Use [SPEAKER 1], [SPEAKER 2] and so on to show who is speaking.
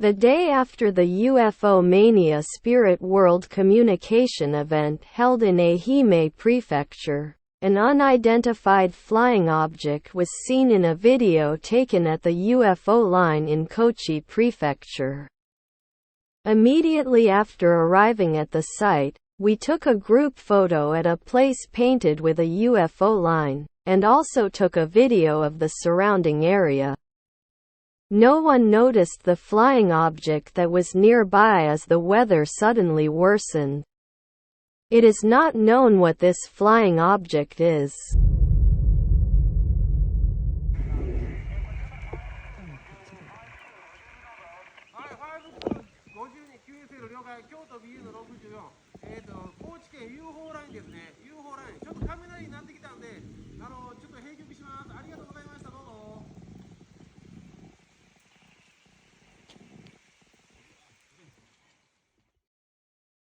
[SPEAKER 1] The day after the UFO Mania Spirit World communication event held in Ehime Prefecture, an unidentified flying object was seen in a video taken at the UFO line in Kochi Prefecture. Immediately after arriving at the site, we took a group photo at a place painted with a UFO line, and also took a video of the surrounding area. No one noticed the flying object that was nearby as the weather suddenly worsened. It is not known what this flying object is.